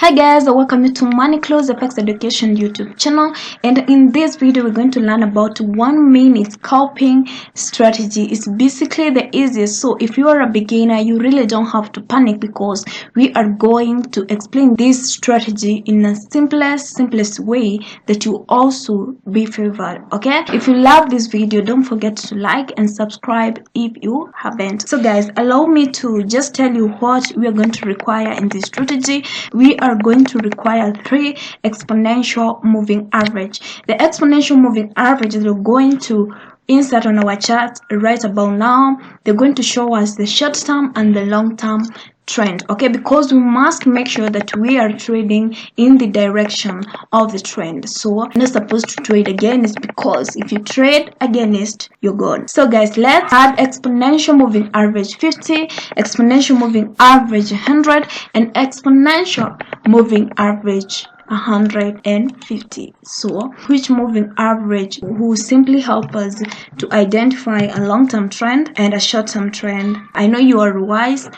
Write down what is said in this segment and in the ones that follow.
Hi guys, welcome you to Money Close FX Education YouTube channel, and in this video we're going to learn about 1 minute scalping strategy. It's basically the easiest, so if you are a beginner you really don't have to panic because we are going to explain this strategy in the simplest way that you also be favored. Okay, if you love this video, don't forget to like and subscribe if you haven't. So guys, allow me to just tell you what we are going to require in this strategy. We are going to require 3 exponential moving average. The exponential moving average that we're going to insert on our chart right about now, they're going to show us the short term and the long term trend. Okay, because we must make sure that we are trading in the direction of the trend. So you're not supposed to trade against, because if you trade against, you're gone. So guys, let's add exponential moving average 50, exponential moving average 100, and exponential moving average 150. So which moving average will simply help us to identify a long-term trend and a short-term trend. I know you are wise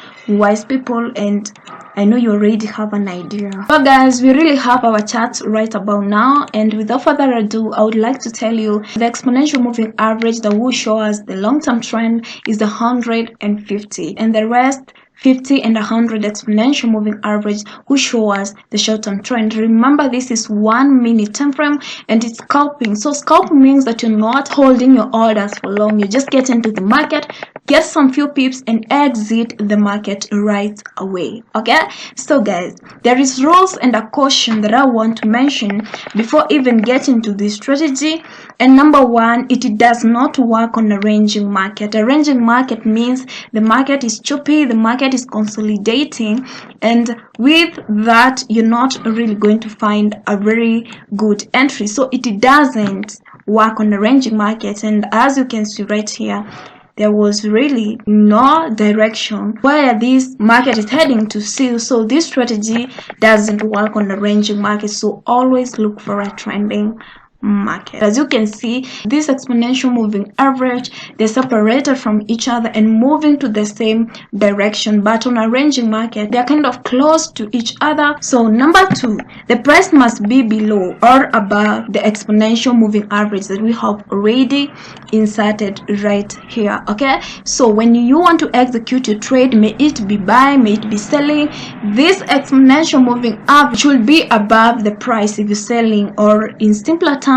people, and I know you already have an idea. So guys, we really have our charts right about now, and without further ado, I would like to tell you the exponential moving average that will show us the long-term trend is the 150, and the rest 50 and 100 exponential moving average will show us the short-term trend. Remember, this is 1 minute time frame and it's scalping. So scalping means that you're not holding your orders for long. You just get into the market, get some few pips, and exit the market right away. Okay, so guys, there is rules and a caution that I want to mention before even getting to this strategy. And number 1, it does not work on a ranging market. A ranging market means the market is choppy, the market is consolidating, and with that you're not really going to find a very good entry. So it doesn't work on the ranging market, and as you can see right here, there was really no direction where this market is heading to. So this strategy doesn't work on the ranging market. So always look for a trending market. As you can see, this exponential moving average, they're separated from each other and moving to the same direction, but on a ranging market they're kind of close to each other. So number 2, the price must be below or above the exponential moving average that we have already inserted right here. Okay, so when you want to execute your trade, may it be buy, may it be selling, this exponential moving average should be above the price if you're selling, or in simpler terms,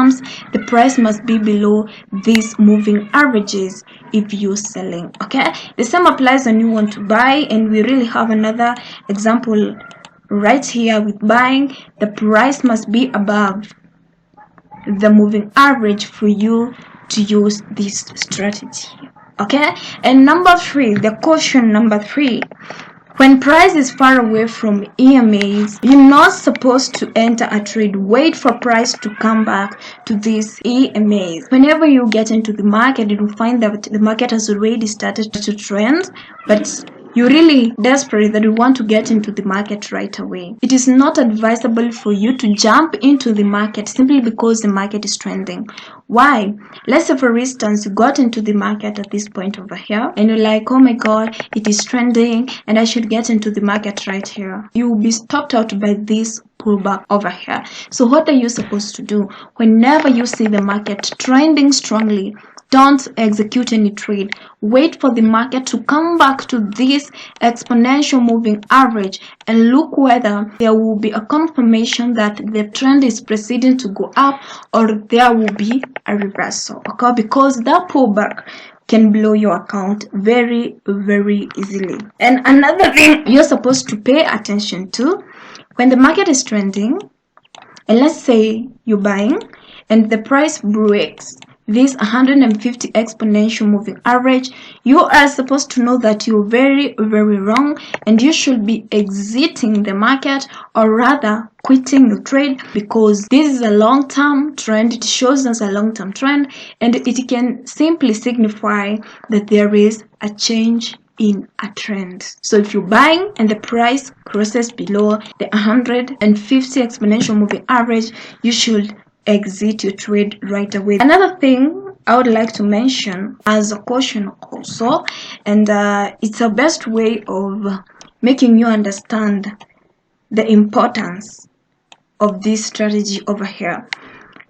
the price must be below these moving averages if you're selling. Okay, the same applies when you want to buy, and we really have another example right here with buying. The price must be above the moving average for you to use this strategy. Okay, and number 3, the caution number 3, when price is far away from EMAs, you're not supposed to enter a trade. Wait for price to come back to these EMAs. Whenever you get into the market, you will find that the market has already started to trend, but you're really desperate that you want to get into the market right away. It is not advisable for you to jump into the market simply because the market is trending. Why? Let's say for instance you got into the market at this point over here and you're like, oh my god, it is trending and I should get into the market right here. You will be stopped out by this pullback over here. So what are you supposed to do? Whenever you see the market trending strongly, don't execute any trade. Wait for the market to come back to this exponential moving average and look whether there will be a confirmation that the trend is proceeding to go up, or there will be a reversal. Okay, because that pullback can blow your account very easily. And another thing you're supposed to pay attention to, when the market is trending and let's say you're buying and the price breaks this 150 exponential moving average, you are supposed to know that you're very wrong and you should be exiting the market, or rather quitting the trade, because this is a long-term trend. It shows us a long-term trend, and it can simply signify that there is a change in a trend. So if you're buying and the price crosses below the 150 exponential moving average, you should exit your trade right away. Another thing I would like to mention as a caution also, and it's the best way of making you understand the importance of this strategy over here.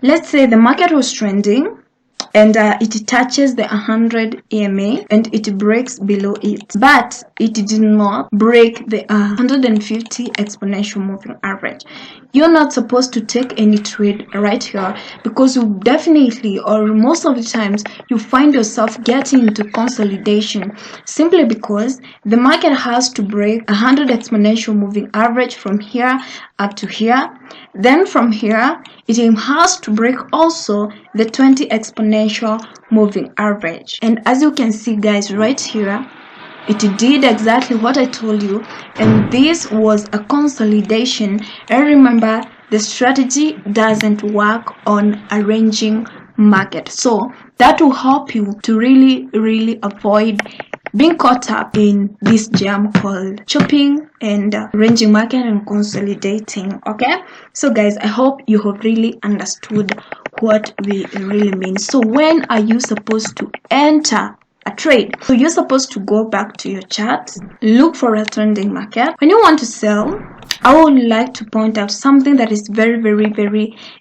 Let's say the market was trending and it touches the 100 EMA and it breaks below it, but it did not break the 150 exponential moving average. You're not supposed to take any trade right here, because you definitely, or most of the times, you find yourself getting into consolidation simply because the market has to break 100 exponential moving average from here up to here. Then from here it has to break also the 20 exponential moving average. And as you can see guys right here, it did exactly what I told you, and this was a consolidation. And remember, the strategy doesn't work on arranging market, so that will help you to really avoid being caught up in this jam called chopping and arranging market and consolidating. Okay, so guys, I hope you have really understood what we really mean. So when are you supposed to enter a trade? So you're supposed to go back to your chart, look for a trending market. When you want to sell, I would like to point out something that is very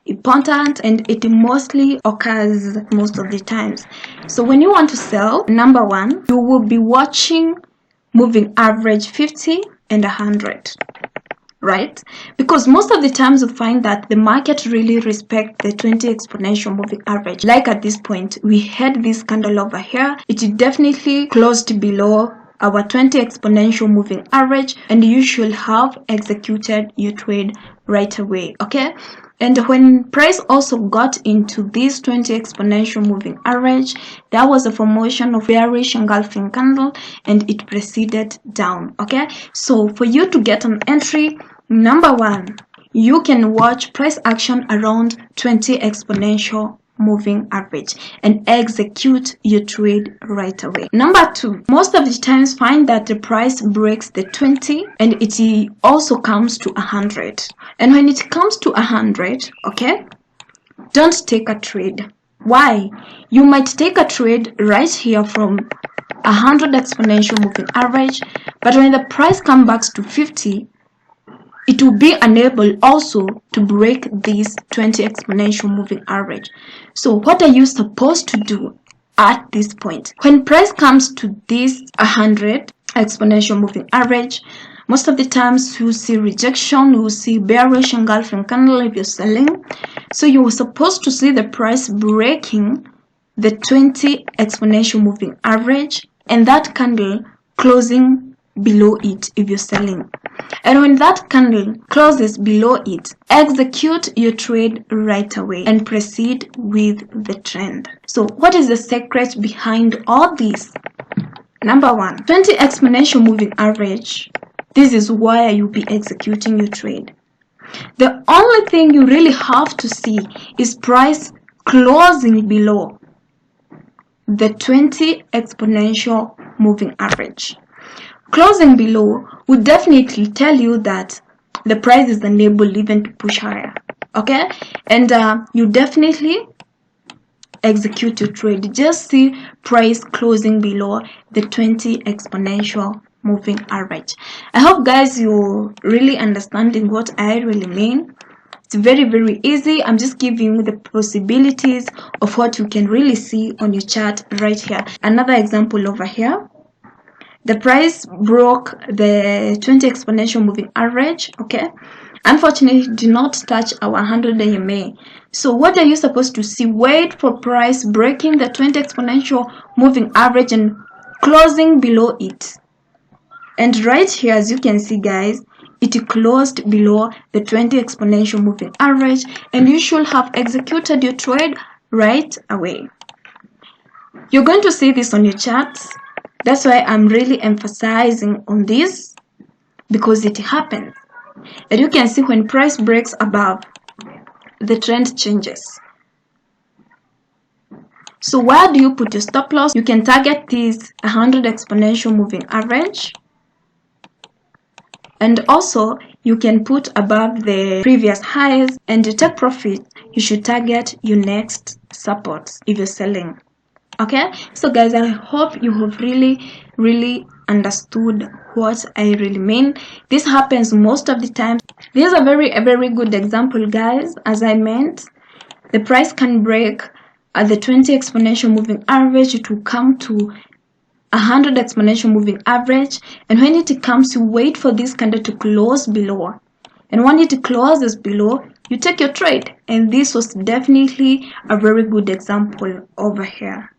important, and it mostly occurs most of the times. So when you want to sell, number one, you will be watching moving average 50 and 100, right? Because most of the times you find that the market really respects the 20 exponential moving average. Like at this point, we had this candle over here. It definitely closed below our 20 exponential moving average, and you should have executed your trade right away. Okay, and when price also got into this 20 exponential moving average, there was a formation of bearish engulfing candle and it proceeded down. Okay, so for you to get an entry, number one, you can watch price action around 20 exponential moving average and execute your trade right away. Number two, most of the times find that the price breaks the 20 and it also comes to 100. And when it comes to 100, okay, don't take a trade. Why? You might take a trade right here from 100 exponential moving average, but when the price comes back to 50, it will be unable also to break this 20 exponential moving average. So what are you supposed to do at this point? When price comes to this 100 exponential moving average, most of the times you see rejection, you see bearish engulfing candle if you're selling. So you're supposed to see the price breaking the 20 exponential moving average and that candle closing below it if you're selling. And when that candle closes below it, execute your trade right away and proceed with the trend. So what is the secret behind all this? Number one, 20 exponential moving average. This is why you'll be executing your trade. The only thing you really have to see is price closing below the 20 exponential moving average. Closing below would definitely tell you that the price is unable even to push higher. Okay, and you definitely execute your trade. Just see price closing below the 20 exponential moving average. I hope guys you're really understanding what I really mean. It's very easy. I'm just giving you the possibilities of what you can really see on your chart right here. Another example over here. The price broke the 20 exponential moving average. Okay, unfortunately did not touch our 100 EMA. So what are you supposed to see? Wait for price breaking the 20 exponential moving average and closing below it. And right here, as you can see guys, it closed below the 20 exponential moving average, and you should have executed your trade right away. You're going to see this on your charts. That's why I'm really emphasizing on this, because it happens. And you can see when price breaks above, the trend changes. So where do you put your stop loss? You can target this 100 exponential moving average. And also you can put above the previous highs, and to take profit you should target your next support if you're selling. Okay, so guys, I hope you have really understood what I really mean. This happens most of the time. This is a very good example, guys. As I meant, the price can break at the 20 exponential moving average to come to 100 exponential moving average, and when it comes, you wait for this candle to close below, and when it closes below, you take your trade. And this was definitely a very good example over here.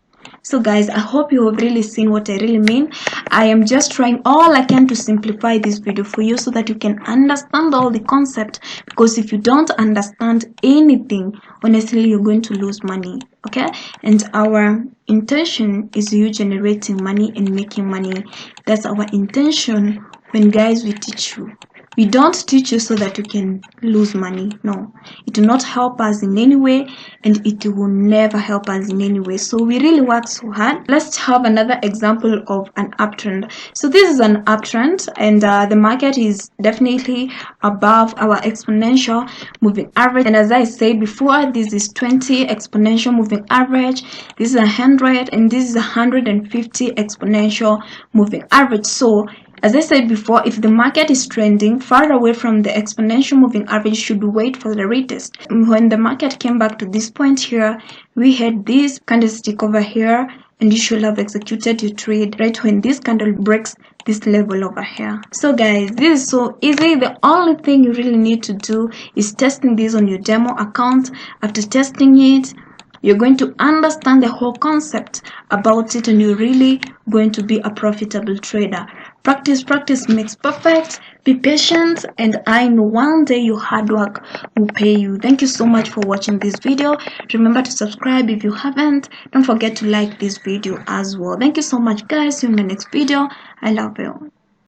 So guys, I hope you have really seen what I really mean. I am just trying all I can to simplify this video for you so that you can understand all the concept, because if you don't understand anything, honestly, you're going to lose money. Okay, and our intention is you generating money and making money. That's our intention when, guys, we teach you. We don't teach you so that you can lose money. No, it will not help us in any way, and it will never help us in any way. So we really work so hard. Let's have another example of an uptrend. So this is an uptrend, and the market is definitely above our exponential moving average. And as I said before, this is 20 exponential moving average, this is 100, and this is 150 exponential moving average. So as I said before, if the market is trending far away from the exponential moving average, you should wait for the retest. When the market came back to this point here, we had this candlestick over here, and you should have executed your trade right when this candle breaks this level over here. So guys, this is so easy. The only thing you really need to do is testing this on your demo account. After testing it, you're going to understand the whole concept about it, and you're really going to be a profitable trader. Practice makes perfect. Be patient, and I know one day your hard work will pay you. Thank you so much for watching this video. Remember to subscribe if you haven't. Don't forget to like this video as well. Thank you so much, guys. See you in the next video. I love you.